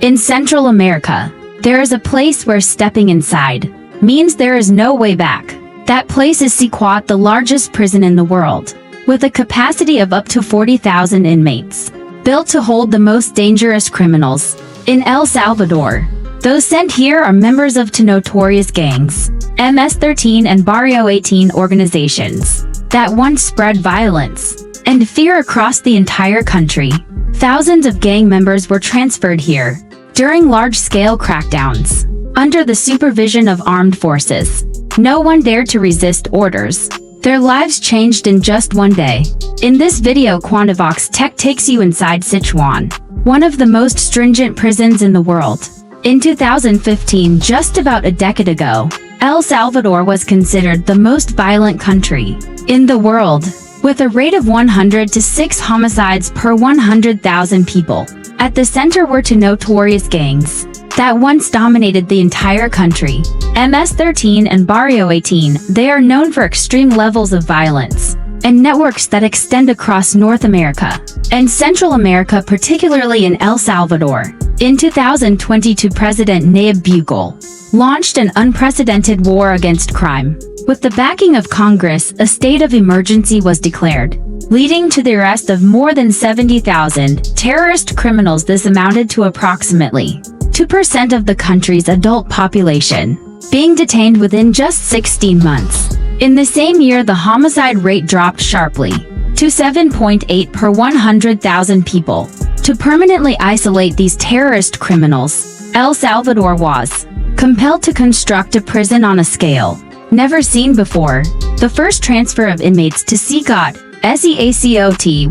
In Central America, there is a place where stepping inside means there is no way back. That place is CECOT, the largest prison in the world, with a capacity of up to 40,000 inmates, built to hold the most dangerous criminals in El Salvador. Those sent here are members of two notorious gangs, MS-13 and Barrio 18 organizations, that once spread violence and fear across the entire country. Thousands of gang members were transferred here during large-scale crackdowns, under the supervision of armed forces. No one dared to resist orders. Their lives changed in just one day. In this video, Quantivox Tech takes you inside Sichuan, one of the most stringent prisons in the world. In 2015, just about a decade ago, El Salvador was considered the most violent country in the world, with a rate of 100 to 6 homicides per 100,000 people. At the center were two notorious gangs that once dominated the entire country, MS-13 and Barrio 18. They are known for extreme levels of violence and networks that extend across North America and Central America, particularly in El Salvador. In 2022, President Nayib Bukele launched an unprecedented war against crime. With the backing of Congress, a state of emergency was declared, leading to the arrest of more than 70,000 terrorist criminals. This amounted to approximately 2% of the country's adult population, being detained within just 16 months. In the same year, the homicide rate dropped sharply to 7.8 per 100,000 people. To permanently isolate these terrorist criminals, El Salvador was compelled to construct a prison on a scale never seen before. The first transfer of inmates to CECOT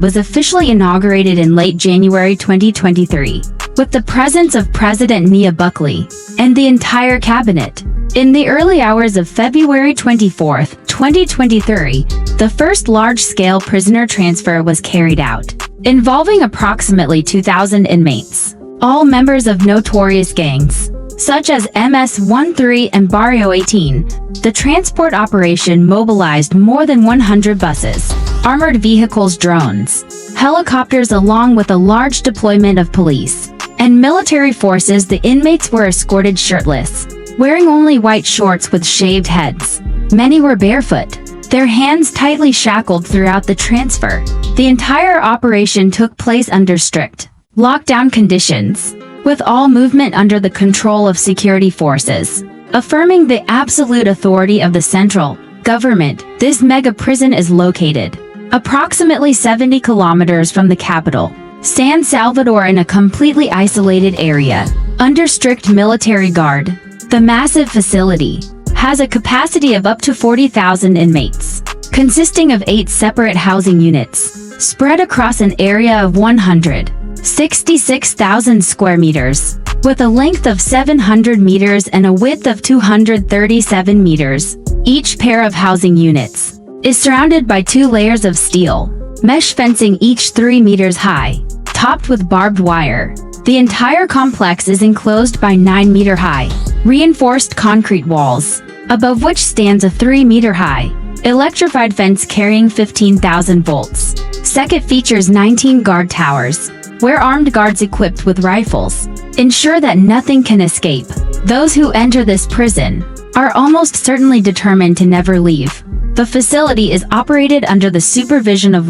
was officially inaugurated in late January 2023, with the presence of President Nayib Bukele and the entire cabinet. In the early hours of February 24, 2023, the first large-scale prisoner transfer was carried out, involving approximately 2,000 inmates, all members of notorious gangs, such as MS-13 and Barrio 18. The transport operation mobilized more than 100 buses, armored vehicles, drones, helicopters, along with a large deployment of police and military forces. The inmates were escorted shirtless, wearing only white shorts with shaved heads. Many were barefoot, their hands tightly shackled throughout the transfer. The entire operation took place under strict lockdown conditions, with all movement under the control of security forces, affirming the absolute authority of the central government. This mega prison is located approximately 70 kilometers from the capital, San Salvador, in a completely isolated area, under strict military guard. The massive facility has a capacity of up to 40,000 inmates, consisting of 8 separate housing units, spread across an area of 166,000 square meters, with a length of 700 meters and a width of 237 meters. Each pair of housing units is surrounded by 2 layers of steel mesh fencing, each 3 meters high, topped with barbed wire. The entire complex is enclosed by 9-meter high, reinforced concrete walls, above which stands a 3-meter high electrified fence carrying 15,000 volts. CECOT features 19 guard towers, where armed guards equipped with rifles ensure that nothing can escape. Those who enter this prison are almost certainly determined to never leave. The facility is operated under the supervision of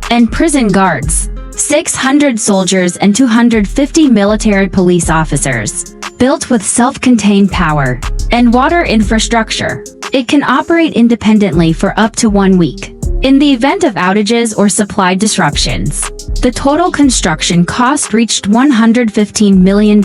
and prison guards, 600 soldiers and 250 military police officers, built with self-contained power and water infrastructure. It can operate independently for up to 1 week. In the event of outages or supply disruptions, the total construction cost reached $115 million,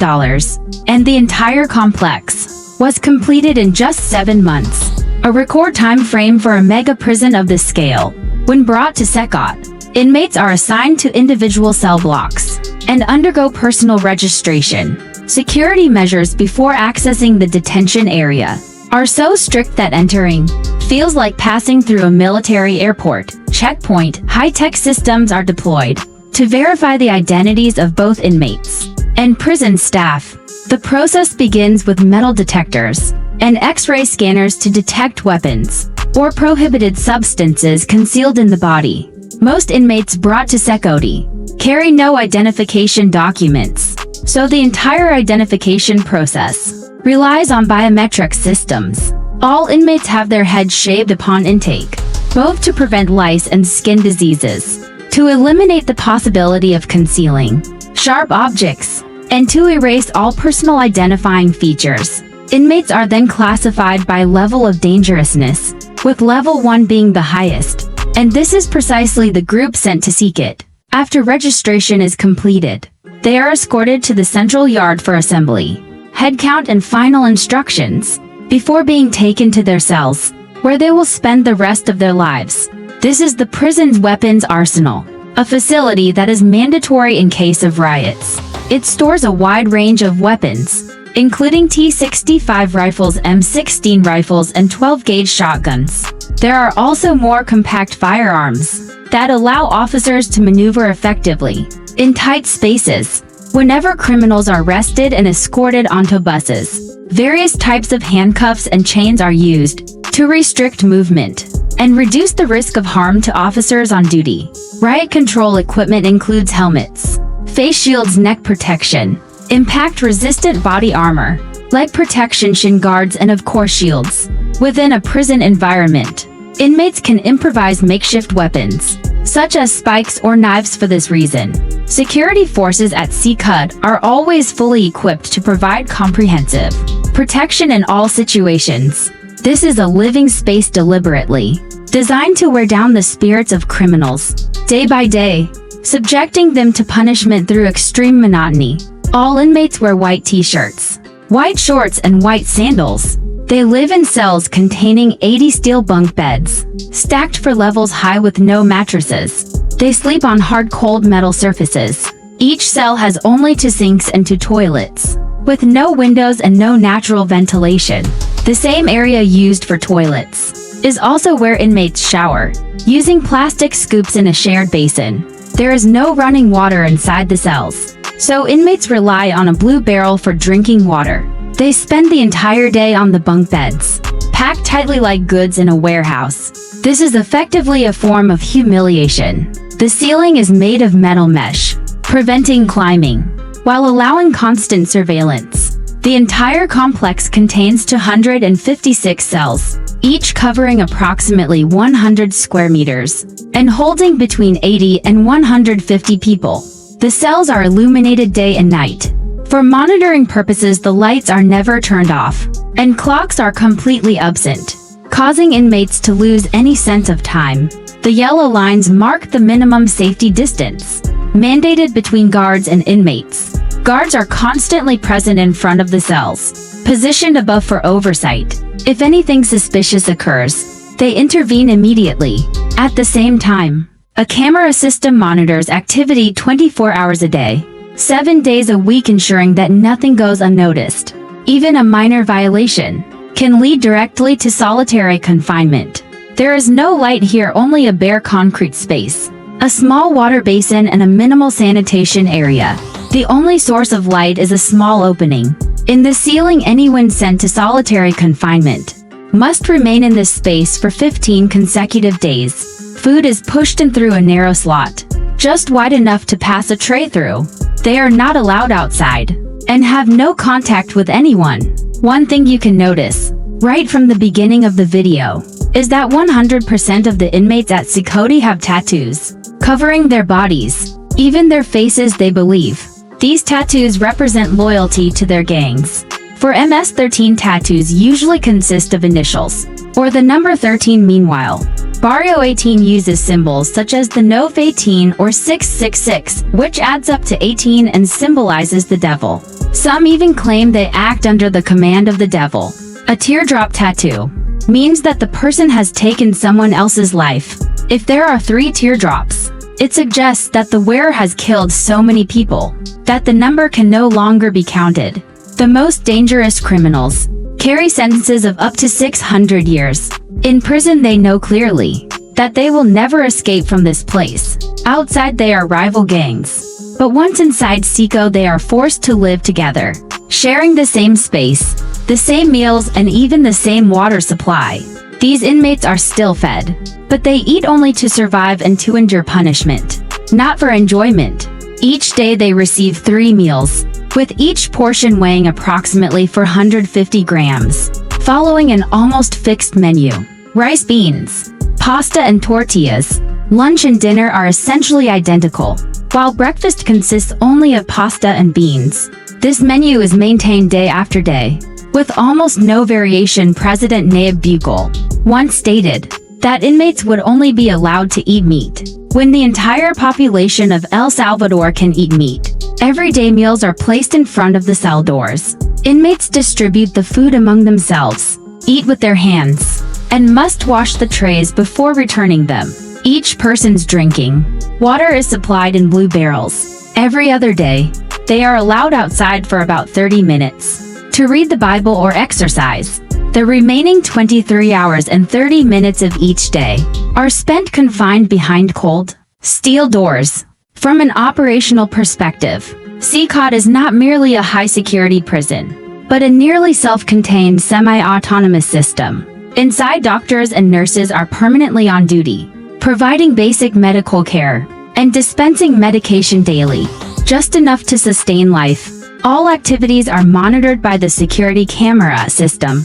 and the entire complex was completed in just 7 months, a record time frame for a mega prison of this scale. When brought to CECOT, inmates are assigned to individual cell blocks and undergo personal registration. Security measures before accessing the detention area are so strict that entering feels like passing through a military airport checkpoint. High-tech systems are deployed to verify the identities of both inmates and prison staff. The process begins with metal detectors and X-ray scanners to detect weapons or prohibited substances concealed in the body. Most inmates brought to CECOT carry no identification documents. So the entire identification process relies on biometric systems. All inmates have their heads shaved upon intake, both to prevent lice and skin diseases, to eliminate the possibility of concealing sharp objects, and to erase all personal identifying features. Inmates are then classified by level of dangerousness, with level 1 being the highest, and this is precisely the group sent to CECOT. After registration is completed, they are escorted to the central yard for assembly, head count and final instructions, before being taken to their cells, where they will spend the rest of their lives. This is the prison's weapons arsenal, a facility that is mandatory in case of riots. It stores a wide range of weapons, including T-65 rifles, M16 rifles, and 12-gauge shotguns. There are also more compact firearms that allow officers to maneuver effectively in tight spaces. Whenever criminals are arrested and escorted onto buses, various types of handcuffs and chains are used to restrict movement and reduce the risk of harm to officers on duty. Riot control equipment includes helmets, face shields, neck protection, impact-resistant body armor, leg protection, shin guards, and of course shields. Within a prison environment, inmates can improvise makeshift weapons, such as spikes or knives. For this reason, security forces at CECOT are always fully equipped to provide comprehensive protection in all situations. This is a living space deliberately designed to wear down the spirits of criminals day by day, subjecting them to punishment through extreme monotony. All inmates wear white t-shirts, white shorts, and white sandals. They live in cells containing 80 steel bunk beds, stacked for levels high with no mattresses. They sleep on hard cold metal surfaces. Each cell has only 2 sinks and 2 toilets, with no windows and no natural ventilation. The same area used for toilets is also where inmates shower, using plastic scoops in a shared basin. There is no running water inside the cells, so inmates rely on a blue barrel for drinking water. They spend the entire day on the bunk beds, packed tightly like goods in a warehouse. This is effectively a form of humiliation. The ceiling is made of metal mesh, preventing climbing, while allowing constant surveillance. The entire complex contains 256 cells, each covering approximately 100 square meters, and holding between 80 and 150 people. The cells are illuminated day and night. For monitoring purposes, the lights are never turned off, and clocks are completely absent, causing inmates to lose any sense of time. The yellow lines mark the minimum safety distance mandated between guards and inmates. Guards are constantly present in front of the cells, positioned above for oversight. If anything suspicious occurs, they intervene immediately. At the same time, a camera system monitors activity 24 hours a day, 7 days a week, ensuring that nothing goes unnoticed. Even a minor violation can lead directly to solitary confinement. There is no light here, only a bare concrete space, a small water basin, and a minimal sanitation area. The only source of light is a small opening in the ceiling. Anyone sent to solitary confinement must remain in this space for 15 consecutive days. Food is pushed in through a narrow slot, just wide enough to pass a tray through. They are not allowed outside and have no contact with anyone. One thing you can notice right from the beginning of the video is that 100% of the inmates at CECOT have tattoos covering their bodies, even their faces. They believe these tattoos represent loyalty to their gangs. For MS-13, tattoos usually consist of initials or the number 13. Meanwhile, Barrio 18 uses symbols such as the Nov 18 or 666, which adds up to 18 and symbolizes the devil. Some even claim they act under the command of the devil. A teardrop tattoo means that the person has taken someone else's life. If there are 3 teardrops, it suggests that the wearer has killed so many people that the number can no longer be counted. The most dangerous criminals carry sentences of up to 600 years. In prison, they know clearly that they will never escape from this place. Outside, they are rival gangs, but once inside CECOT, they are forced to live together, sharing the same space, the same meals, and even the same water supply. These inmates are still fed, but they eat only to survive and to endure punishment, not for enjoyment. Each day they receive 3 meals, with each portion weighing approximately 450 grams, following an almost fixed menu. Rice, beans, pasta and tortillas. Lunch and dinner are essentially identical, while breakfast consists only of pasta and beans. This menu is maintained day after day, with almost no variation. President Nayib Bukele once stated that inmates would only be allowed to eat meat when the entire population of El Salvador can eat meat. Everyday meals are placed in front of the cell doors. Inmates distribute the food among themselves, eat with their hands, and must wash the trays before returning them. Each person's drinking water is supplied in blue barrels. Every other day, they are allowed outside for about 30 minutes to read the Bible or exercise. The remaining 23 hours and 30 minutes of each day are spent confined behind cold steel doors. From an operational perspective, CECOT is not merely a high-security prison, but a nearly self-contained semi-autonomous system. Inside, doctors and nurses are permanently on duty, providing basic medical care and dispensing medication daily, just enough to sustain life. All activities are monitored by the security camera system.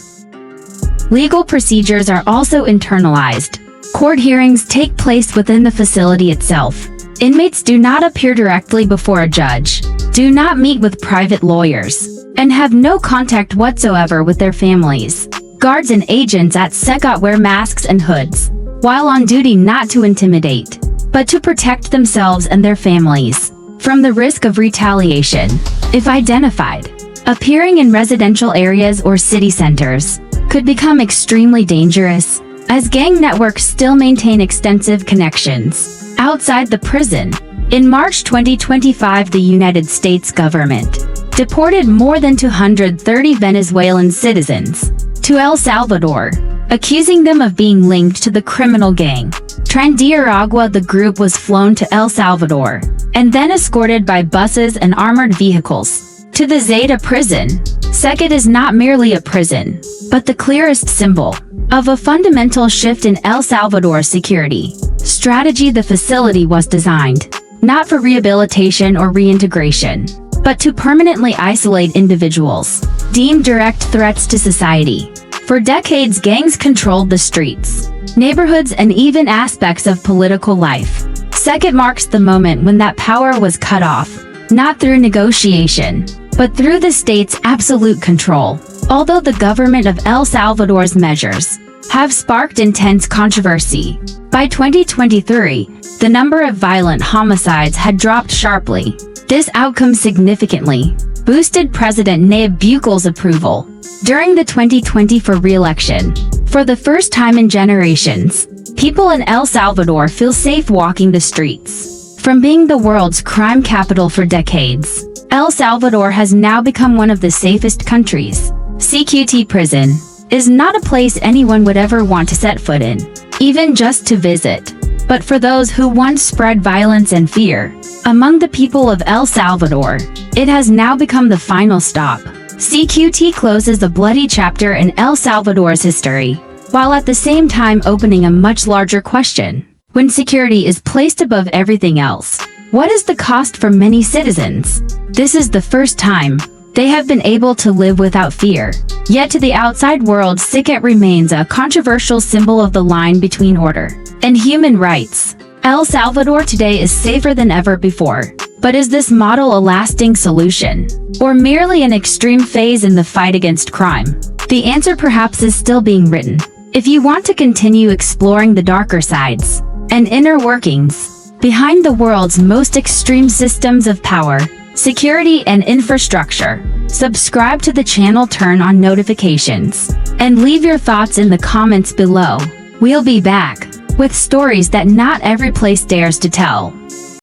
Legal procedures are also internalized. Court hearings take place within the facility itself. Inmates do not appear directly before a judge, do not meet with private lawyers, and have no contact whatsoever with their families. Guards and agents at CECOT wear masks and hoods, while on duty not to intimidate, but to protect themselves and their families from the risk of retaliation, if identified. Appearing in residential areas or city centers could become extremely dangerous, as gang networks still maintain extensive connections outside the prison. In March 2025, the United States government deported more than 230 Venezuelan citizens to El Salvador, accusing them of being linked to the criminal gang Agua. The group was flown to El Salvador and then escorted by buses and armored vehicles to the Zeta prison. CECOT is not merely a prison, but the clearest symbol of a fundamental shift in El Salvador's security strategy. The facility was designed not for rehabilitation or reintegration, but to permanently isolate individuals deemed direct threats to society. For decades, gangs controlled the streets, neighborhoods, and even aspects of political life. CECOT marks the moment when that power was cut off, not through negotiation, but through the state's absolute control. Although the government of El Salvador's measures have sparked intense controversy, by 2023, the number of violent homicides had dropped sharply. This outcome significantly boosted President Nayib Bukele's approval during the 2024 re-election. For the first time in generations, people in El Salvador feel safe walking the streets. From being the world's crime capital for decades, El Salvador has now become one of the safest countries. CECOT prison is not a place anyone would ever want to set foot in, even just to visit. But for those who once spread violence and fear among the people of El Salvador, it has now become the final stop. CECOT closes a bloody chapter in El Salvador's history, while at the same time opening a much larger question. When security is placed above everything else, what is the cost for many citizens? This is the first time they have been able to live without fear. Yet to the outside world, CECOT remains a controversial symbol of the line between order and human rights. El Salvador today is safer than ever before. But is this model a lasting solution, or merely an extreme phase in the fight against crime? The answer perhaps is still being written. If you want to continue exploring the darker sides and inner workings behind the world's most extreme systems of power, security, and infrastructure, subscribe to the channel, turn on notifications, and leave your thoughts in the comments below. We'll be back with stories that not every place dares to tell.